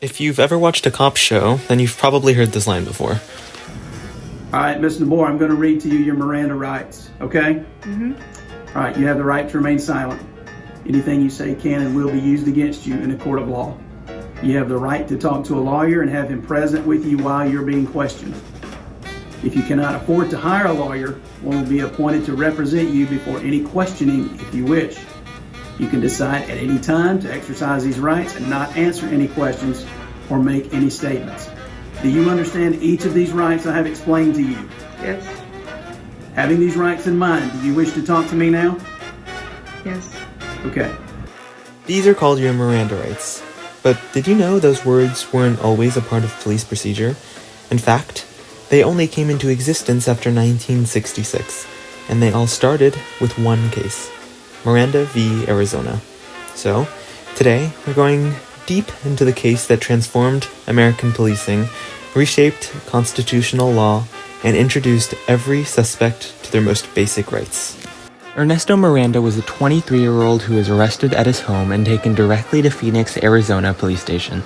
If you've ever watched a cop show, then you've probably heard this line before. All right, Mr. DeBoer, I'm going to read to you your Miranda rights, okay? All right, you have the right to remain silent. Anything you say can and will be used against you in a court of law. You have the right to talk to a lawyer and have him present with you while you're being questioned. If you cannot afford to hire a lawyer, one will be appointed to represent you before any questioning if you wish. You can decide at any time to exercise these rights and not answer any questions or make any statements. Do you understand each of these rights I have explained to you? Yes. Having these rights in mind, do you wish to talk to me now? Yes. Okay. These are called your Miranda rights. But did you know those words weren't always a part of police procedure? In fact, they only came into existence after 1966, and they all started with one case, Miranda v. Arizona. So, today, we're going deep into the case that transformed American policing, reshaped constitutional law, and introduced every suspect to their most basic rights. Ernesto Miranda was a 23-year-old who was arrested at his home and taken directly to Phoenix, Arizona police station.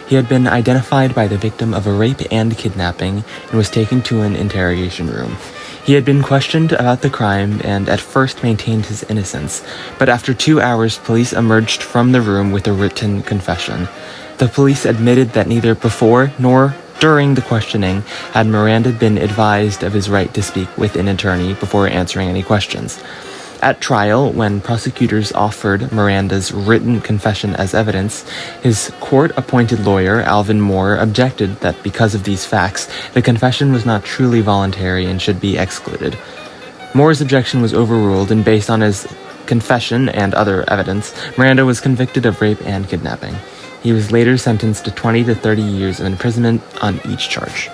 He had been identified by the victim of a rape and kidnapping and was taken to an interrogation room. He had been questioned about the crime and at first maintained his innocence, but after 2 hours, police emerged from the room with a written confession. The police admitted that neither before nor during the questioning had Miranda been advised of his right to speak with an attorney before answering any questions. At trial, when prosecutors offered Miranda's written confession as evidence, his court-appointed lawyer, Alvin Moore, objected that because of these facts, the confession was not truly voluntary and should be excluded. Moore's objection was overruled, and based on his confession and other evidence, Miranda was convicted of rape and kidnapping. He was later sentenced to 20 to 30 years of imprisonment on each charge.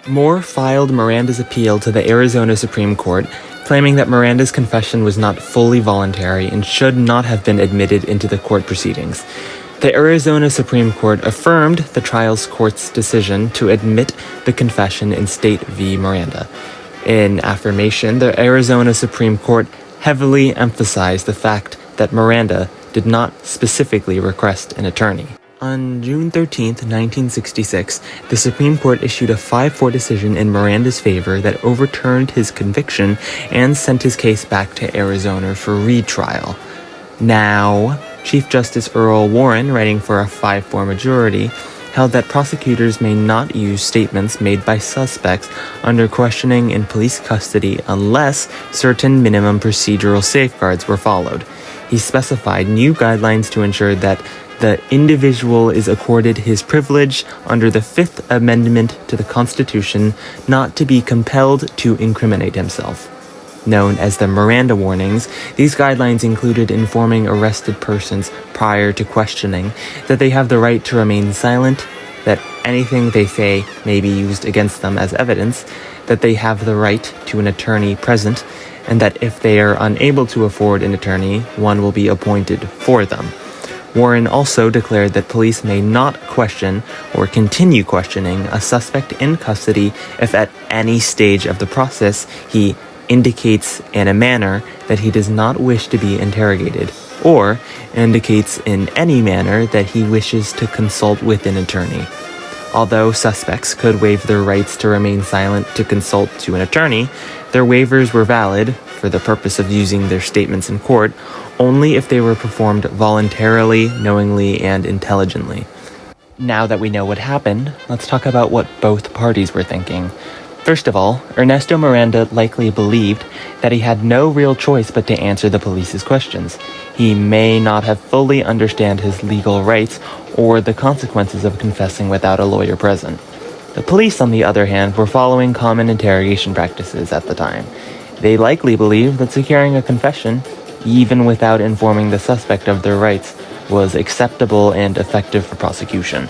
Moore filed Miranda's appeal to the Arizona Supreme Court, claiming that Miranda's confession was not fully voluntary and should not have been admitted into the court proceedings. The Arizona Supreme Court affirmed the trial court's decision to admit the confession in State v. Miranda. In affirmation, the Arizona Supreme Court heavily emphasized the fact that Miranda did not specifically request an attorney. On June 13, 1966, the Supreme Court issued a 5-4 decision in Miranda's favor that overturned his conviction and sent his case back to Arizona for retrial. Now, Chief Justice Earl Warren, writing for a 5-4 majority, held that prosecutors may not use statements made by suspects under questioning in police custody unless certain minimum procedural safeguards were followed. He specified new guidelines to ensure that the individual is accorded his privilege under the Fifth Amendment to the Constitution not to be compelled to incriminate himself. Known as the Miranda warnings, these guidelines included informing arrested persons prior to questioning that they have the right to remain silent, that anything they say may be used against them as evidence, that they have the right to an attorney present, and that if they are unable to afford an attorney, one will be appointed for them. Warren also declared that police may not question or continue questioning a suspect in custody if at any stage of the process he indicates in a manner that he does not wish to be interrogated, or indicates in any manner that he wishes to consult with an attorney. Although suspects could waive their rights to remain silent to consult to an attorney, their waivers were valid, for the purpose of using their statements in court, only if they were performed voluntarily, knowingly, and intelligently. Now that we know what happened, let's talk about what both parties were thinking. First of all, Ernesto Miranda likely believed that he had no real choice but to answer the police's questions. He may not have fully understood his legal rights or the consequences of confessing without a lawyer present. The police, on the other hand, were following common interrogation practices at the time. They likely believed that securing a confession, even without informing the suspect of their rights, was acceptable and effective for prosecution.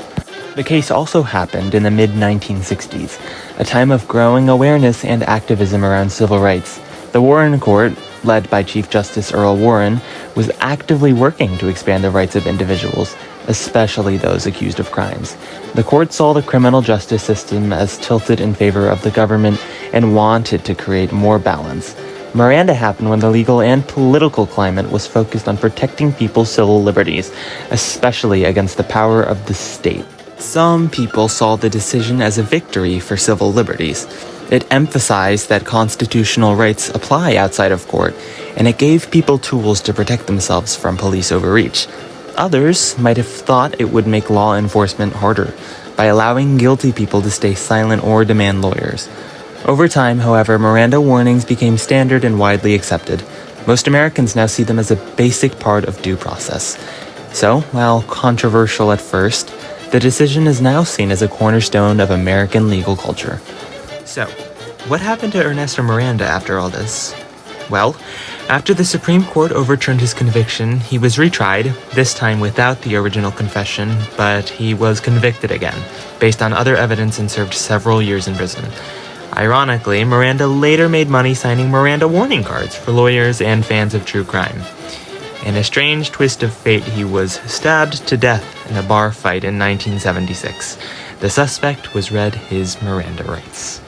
The case also happened in the mid-1960s, a time of growing awareness and activism around civil rights. The Warren Court, led by Chief Justice Earl Warren, was actively working to expand the rights of individuals, especially those accused of crimes. The court saw the criminal justice system as tilted in favor of the government and wanted to create more balance. Miranda happened when the legal and political climate was focused on protecting people's civil liberties, especially against the power of the state. Some people saw the decision as a victory for civil liberties. It emphasized that constitutional rights apply outside of court, and it gave people tools to protect themselves from police overreach. Others might have thought it would make law enforcement harder by allowing guilty people to stay silent or demand lawyers. Over time, however, Miranda warnings became standard and widely accepted. Most Americans now see them as a basic part of due process. So, while controversial at first, the decision is now seen as a cornerstone of American legal culture. So, what happened to Ernesto Miranda after all this? Well, after the Supreme Court overturned his conviction, he was retried, this time without the original confession, but he was convicted again, based on other evidence, and served several years in prison. Ironically, Miranda later made money signing Miranda warning cards for lawyers and fans of true crime. In a strange twist of fate, he was stabbed to death in a bar fight in 1976. The suspect was read his Miranda rights.